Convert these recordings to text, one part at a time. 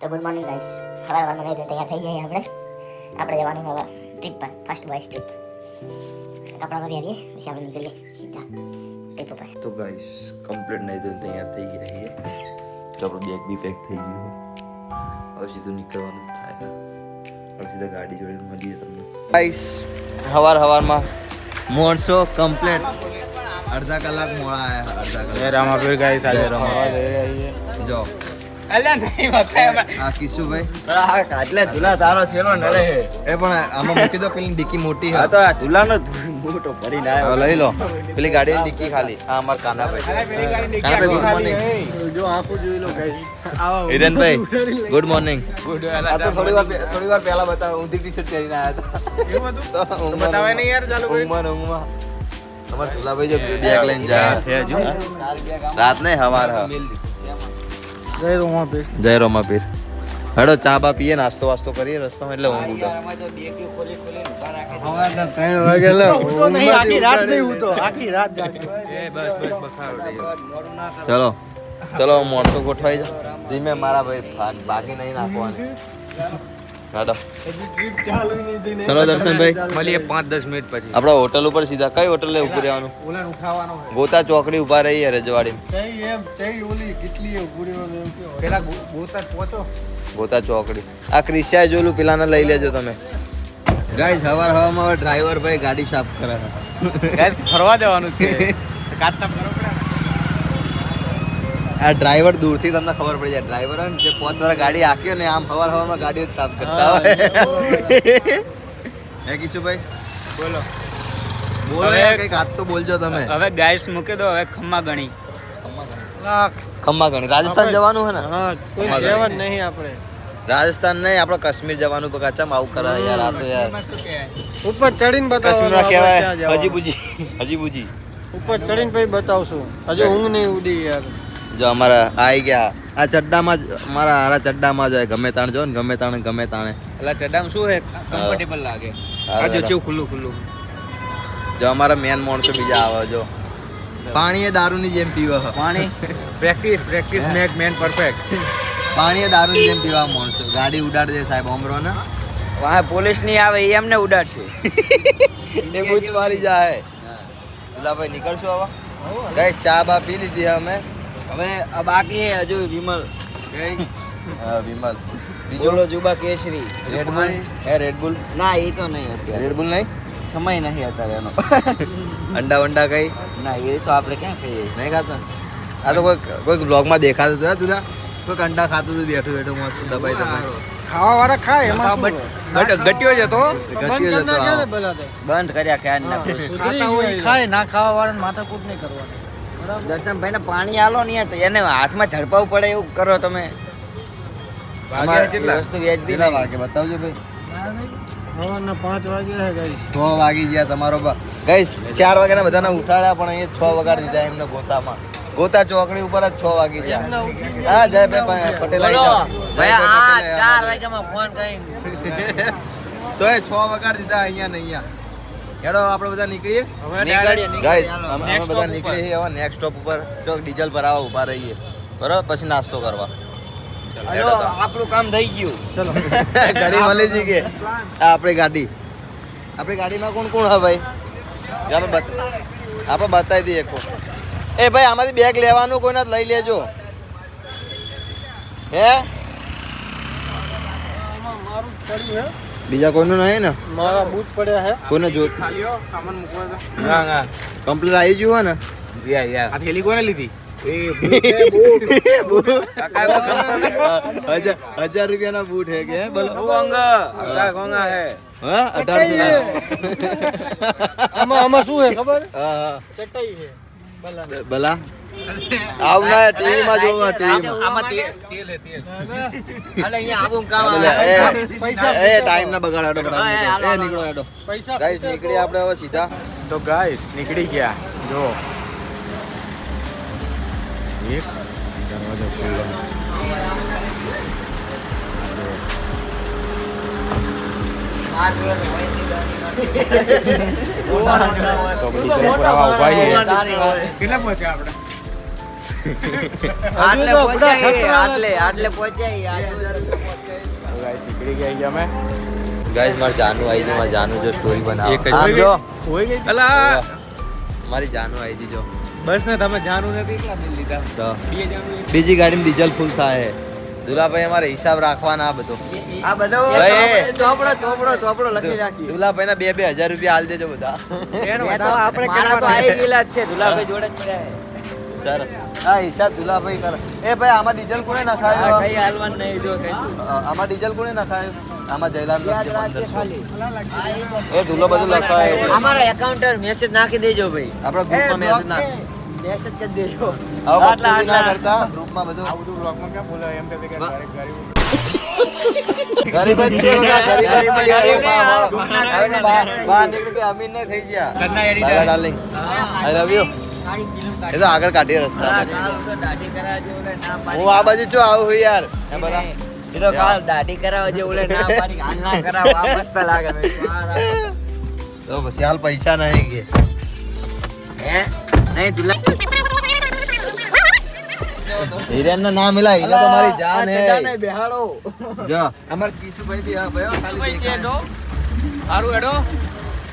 તો good morning guys. સવારમાં ગઈ તૈયાર થઈ જઈએ આપણે જવાનું હવે ટ્રીપ પર, ફર્સ્ટ બોયઝ ટ્રીપ. કપડાં બધી આવીએ પછી આપણે નીકળીએ સીધા ટ્રીપ ઉપર. તો ગાઈસ કમ્પ્લીટ નહીં તો તૈયાર થઈ ગયા છીએ. તો આપણું બેગ બી પેક થઈ ગયું. હવે સીધું નીકળવાનું થાય. હવે સીધા ગાડી જોડે મળીએ તમને. ગાઈસ સવારમાં મોણસો કમ્પ્લીટ અડધા કલાક મોડા આવ્યા. અડધા કલાક રામાપીર ગાઈસ આજે જય રામાપીર. જો અલ્યા નહીં વખાય આ કિશુભાઈ એટલે તુલા તારો થેલો ન રહે. એ પણ આમાં મૂકી દો. પેલી ડિક્કી મોટી આ તો આ તુલાનો મોટો ભરીને આવ્યો. લઈ લો પેલી ગાડીની ડિક્કી ખાલી. આ અમાર કાનાભાઈ. Kanabhai good morning. જો આંખો જોઈ લો ગાઈસ. હિરેનભાઈ ગુડ મોર્નિંગ. ગુડ આ તો થોડી વાર પહેલા બતાવ. ઊંધી ટી-શર્ટ પહેરીને આવ્યા હતા. એવું હતું તો બતાવાય નહીં યાર. ચાલુ કરી ઊંઘમાં અમાર તુલાભાઈ જો બેગ લઈને જાય. રાત નહીં સવાર જય રોમાપીર. હેડો ચા બા પીએ, નાસ્તો વાસ્તો કરીએ રસ્તામાં એટલે ઊંઘ ઉડે. ચલો ચલો મોણસો ગોઠવાઈ જાય. ધીમે મારા ભાઈ બાકી નહીં નાખવાની. હેડો ચલો દર્શનભાઈ મળીએ 5-10 મિનિટ પછી. આપણા હોટલ ઉપર સીધા. કઈ હોટલ લે ઉભું રહેવાનું? ઓલાને ઉઠાવવાનો હોય. ગોતા ચોકડી ઉભા રહીએ રજવાડી. પેલા ગોતા પહોંચો. ગોતા ચોકડી. આ ક્રિશિયા જોલું પેલાને લઈ લેજો તમે. ગાઈસ હવામાં હવે ડ્રાઈવર ભાઈ ગાડી સાફ કરે છે. ગાઈસ ફરવા જવાનું છે. કાચ સાફ કરો પડે. આ ડ્રાઈવર દૂરથી તમને ખબર પડી જાય. ડ્રાઈવર હોય ને જે 5 વાર ગાડી હાંક્યો ને આમ હવામાં ગાડીઓ જ સાફ કરતા હોય. હે કિશુભાઈ બોલો. બોલો યાર, કંઈક હાથ તો બોલજો તમે. હવે ગાઈસ મૂકી દો. હવે ખમ્મા ગણી. ખમ્મા ગણી રાજસ્થાન જવાનું છે ને? કોઈ જવાનું નહીં આપણે. રાજસ્થાન નહીં, આપણે કાશ્મીર જવાનું. બગાચમ આવું કરે યાર. આ તો યાર એમાં શું કહેવાય? ઉપર ચડીને કાશ્મીરમાં બતાવો. કહેવાય હજી બુજી. ઉપર ચડીને પછી બતાવશું. હજુ ઊંઘ નહીં ઉડી યાર. જો અમારા આવી ગયા આ ચડ્ડામાં જ. મારા હારા ચડ્ડામાં જ હોય. ગમે તાણ જો ને ગમે તાણે. અલા ચડામ શું હે? કમ્ફર્ટેબલ લાગે. હા, આ જો હા. ચેવું ખુલ્લું. જો અમારા મેન માણસો બીજા આવે. જો પાણી એ દારૂની જેમ પીવે છે. પાણી પ્રેક્ટિસ મેક મેન પરફેક્ટ. પાણી એ દારૂની જેમ પીવા માણસો. ગાડી ઉડાડી દે સાહેબ અમરો ને. વાહ પોલીસ નહીં આવે એ એમને ઉડાડશે. એ બૂચ મારી જાય. દુલાભાઈ નીકળશું હવે. કઈ ચા બા પી લીધી અમે. હવે આ બાકી હે હજુ વિમલ. હા, વિમલ. બીજો બોલો જુબા કેસરી. રેડબુલ. રેડબુલ ના એ તો નહીં અત્યારે. રેડબુલ નહીં. સમય નહીં અત્યારે એનો. અંડા વંડા કઈ ના એ તો આપણે ક્યાં કહીએ. નહીં ખાતા. આ તો કોઈ બ્લોગમાં દેખાતું હતું તુલા. કોઈ અંડા ખાતું હતું બેઠું મસ્ત દબાઈ. ખાવા વાળા ખાય એમાં ગટ્યો જ હતો. ગટ્યો જ હતો. બંધ કર્યા ક્યાં ના. ખાય ના ખાવા વાળાને માથાકૂટ નહીં કરવાની. દર્શનભાઈ ને પાણી આલો ને યાર, એને હાથમાં ઝડપાવું પડે એવું કરો તમે. વાગ્યા કેટલા? વસ્તુ વ્યાજ બી કેટલા વાગે બતાવજો ભાઈ. સવારના 5 વાગ્યા હે ગાઈસ. 6 વાગી ગયા તમારો ગાઈસ. 4 વાગ્યાના બધાને ઉઠાડ્યા પણ અહીંયા 6 વગાડી દીધા એમને ગોતામાં. ગોતા ચોકડી ઉપર જ 6 વાગી ગયા. હા જયભાઈ પટેલ આવી જાઓ. ભાઈ આ જયભાઈ 4 પટેલ વાગ્યામાં ફોન કરીને તો એ 6 વગાડી દીધા અહીંયા ને અહીંયા. હેડો આપણે બધા નીકળીએ. નીકળીએ. ગાઈસ અમે બધા નીકળીએ છીએ હવે નેક્સ્ટ સ્ટોપ ઉપર. જો ડીઝલ ભરાવા ઊભા રહીએ બરાબર, પછી નાસ્તો કરવા. હલો આપણું કામ થઈ ગયું. ચલો ગાડી મળી જઈ કે આ આપણી ગાડીમાં કોણ હા ભાઈ? આપણે બતાવી દઈએ. એ ભાઈ આમાંથી બેગ લેવાનું કોઈને લઈ લેજો. હે બીજા કોઈનું નહીં ને? મારા બૂટ પડ્યા હે. કોઈને જો સામાન મૂકવા દો. હા કમ્પ્લીટ આવી ગયું હોય ને? આ થેલી કોને લીધી? 1000 રૂપિયાના બૂટ હે કે બોલો. કોંગા હે. હા 1800 આમાં શું હે ખબર? હા ચટાઈ હે. ભલા આવના ટીવીમાં જોવા ટીવીમાં. આમાં તેલ હે તેલ. અલે અહીંયા આવું કામ એ ટાઈમ ના બગાડો. એ નીકળો હેડો. ગાઈસ નીકળી આપણે હવે સીધા. તો ગાઈસ નીકળી ગયા. જો એક દરવાજો ખુલ્લો. તો બીજા પુરાવા ઉભા છે. કેટલા પહોંચ્યા આપણે? આટલે તો પહોંચ્યા બધા એ, છત્રાલા આટલે પહોંચ્યા એ, તો guys, નીકળી ગયા છીએ અમે. ગાઈસ મારી જાનુ આવી છે, મારી જાનુ જો સ્ટોરી બનાવે. એક જ આમ જો હોય ગઈ. અલા મારી જાનુ આવી હતી જો. બસ ને તમે જાનું નથી એટલા બિલ લીધા. તો બે જાનું બીજી ગાડીમાં ડીઝલ ફૂલ થાય. દુલાભાઈ અમારે હિસાબ રાખવાના આ બધો. આ બધો ભાઈ. ચોપડો લખી રાખી. દુલાભાઈ ના 2,000 રૂપિયા હાલ દેજો બધા. મારા તો આઈ ગયેલા જ છે દુલાભાઈ જોડે જ પડ્યા છે. સર હા હિસાબ દુલાભાઈ કરે. એ ભાઈ આમાં ડીઝલ કોણે આ નખાયું? કઈ હાલવાનું નહીં જો કઈ. આમાં ડીઝલ કોણે નખાયું? આમાં જયલાલ યાદ લખજે રાખજે 1500. ખાલી. એ ધૂલો બધું લખાય. અમારા એકાઉન્ટર મેસેજ નાખી દેજો ભાઈ. આપણા ગ્રુપમાં મેસેજ નાખ. મેસેજ કરી દેજો. આવો બકચોદી ના કરતા ગ્રુપમાં બધું. આ બધું vlogમાં ક્યાં બોલાય? એમ કહે છે કે ગરીબ ગરીબ જ છે બધા, ગરીબ જ છે. ગરીબ ને આ હવે બહાર નીકળી કે અમીર ને થઈ ગયા. Bye darling. I love you. એ તો આગળ કાઢીએ રસ્તા. દાઢી કરાવજો ઓલે ના પાડી. હું આ બાજુ છું આવું છું યાર. હે બરા? એ તો કાલ દાઢી કરાવજો ઓલે ના પાડી. હાલ ના કરાવો આ મસ્ત લાગે મેં કીધું, તો પછી હાલ પૈસા નહીં કે હે નહીં તુલા હિરેન નું નામ મિલા હિરે તો મારી જાન હે. બેહાડો. જો અમાર કિશુભાઈ બી હા ભાઈ ખાલી દેખાય. સારું હેડો.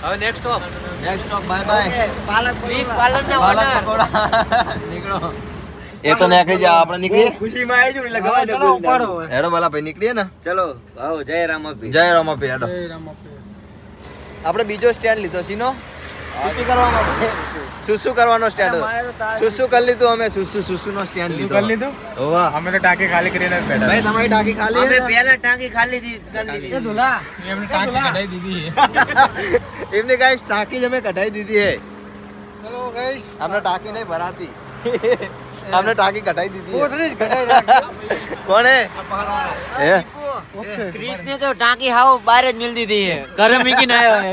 હવે next stop. Next stop bye bye. પાલક પાલનના પાલક ઓર્ડર. પકોડા નીકળો. એ તો નીકળી જા આપણે નીકળીએ. ખુશીમાં આવી છું એટલે ગમે તે ચલો બોલી ઉપાડો નાખો. હેડો બાલા ભાઈ નીકળીએ ને. ચલો આવો જય રામાપી. જય રામાપી હેડો. આપણે બીજો સ્ટેન્ડ લીધો સીનો સુસુ કરવા માટે. સુસુ કરવાનો સ્ટેન્ડ હતો. સુસુ કરી લીધું અમે. સુસુ નો સ્ટેન્ડ લીધો. કરી લીધું? હોવા અમે તો ટાંકી ખાલી કરીને જ બેઠા. ભાઈ તમારી ટાંકી ખાલી અમે છે? પહેલા ટાંકી ખાલી કરી દીધી. એમને ટાંકી કઢાઈ દીધી. એમને ગાઈસ ટાંકી જ અમે કઢાઈ દીધી હે. ચલો ગાઈસ આપણે ટાંકી નહીં ભરાતી. આપણે ટાંકી કઢાઈ દીધી હે. કોથળી જ કઢાઈ નાખી. કોણે હે ક્રિશને તો ટાંકી હાવ બહાર જ મિલ દીધી છે. ઘરે મૂકીને આવ્યો છે.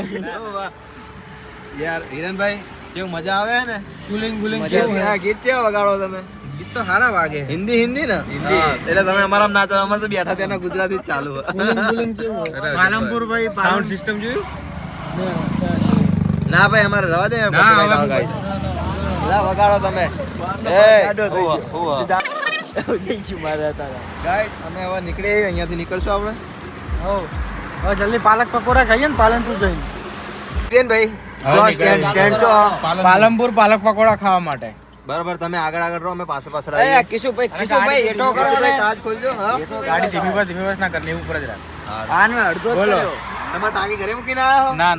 યાર હિરણભાઈ કેવું મજા આવે ને? ગુલિંગ ગુલિંગ કેવું આ ગીત કેવા વગાડો તમે? ગીત તો સારા વાગે. હિન્દી ને હા, એટલે તમે અમારા ના ચાલો અમારે તો બેઠા ત્યાં ગુજરાતી જ ચાલુ ગુલિંગ ગુલિંગ કેવું હોય? પાલનપુર ભાઈ સાઉન્ડ સિસ્ટમ જોયું? ના ભાઈ અમારે રવા દે ના, હવે ગાઈસ લા વગાડો તમે એ હોવા હોવા જઈશું મારા તારા. ગાઈસ અમે હવે નીકળીએ અહીંયાથી નીકળશું આપણે હો હવે જલ્દી પાલક પકોડા ખાઈએ ને પાલનપુર જઈને. ટ્રેન ભાઈ જો સ્ટેન્ડ સ્ટેન્ડ જો પાલનપુર પાલક પકોડા ખાવા માટે. બરાબર તમે આગળ રહો અમે પાછળ એ આવીએ કિશુભાઈ એટો કરો ને. કિશુભાઈ તાજ ખોલજો હા ગાડી ધીમી બસ ના કરને ઉપર જ રાખ. આનો અડધો જ બોલો. કર્યો. તમારે ટાંકી ઘરે મૂકીને આવ્યા હો? ના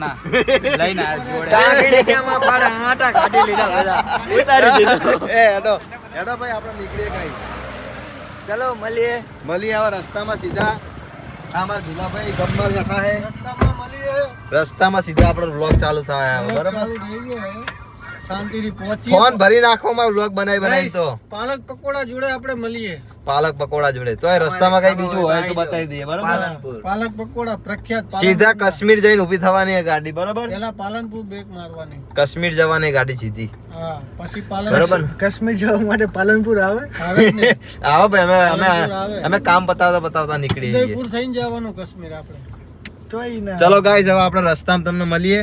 લઈને આવ્યા જોડે. ટાંકીને ત્યાંમાં પાડા આટા કાઢી લીધા બધા. ઉતારી દીધું. એ હેડો હેડો ભાઈ આપણે નીકળીએ ગાઈસ ચલો મળીએ. મળીએ હવે રસ્તામાં સીધા આ અમારા દુલાભાઈ ગમમાં બેઠા હે રસ્તામાં મળીએ. રસ્તામાં સીધા આપણો વ્લોગ ચાલુ થાય હવે, બરાબર ચાલુ થઈ ગયો હે. શાંતિથી પહોંચીએ. ફોન ભરી નાખો માં વ્લોગ બનાવી તો પાલક પકોડા જોડે આપણે મળીએ. પાલક પકોડા જોડે તોય રસ્તામાં કઈ બીજું હોય તો બતાવી દઈએ બરાબર પાલનપુર. પાલક પકોડા પ્રખ્યાત સીધા કાશ્મીર જઈને ઊભી થવાની ગાડી બરાબર પેલા પાલનપુર બ્રેક મારવાની. કાશ્મીર જવાની ગાડી સીધી હા પછી બરાબર પાલનપુર કાશ્મીર જવા માટે પાલનપુર આવે જ ને. આવો ભાઈ અમે પાલનપુર આવે. અમે કામ પતાવતા નીકળી જઈએ ઉદયપુર થઈને જવાનું કાશ્મીર આપણે. તોય ના. ચલો ગાઈસ હવે આપણે રસ્તામાં તમને મળીએ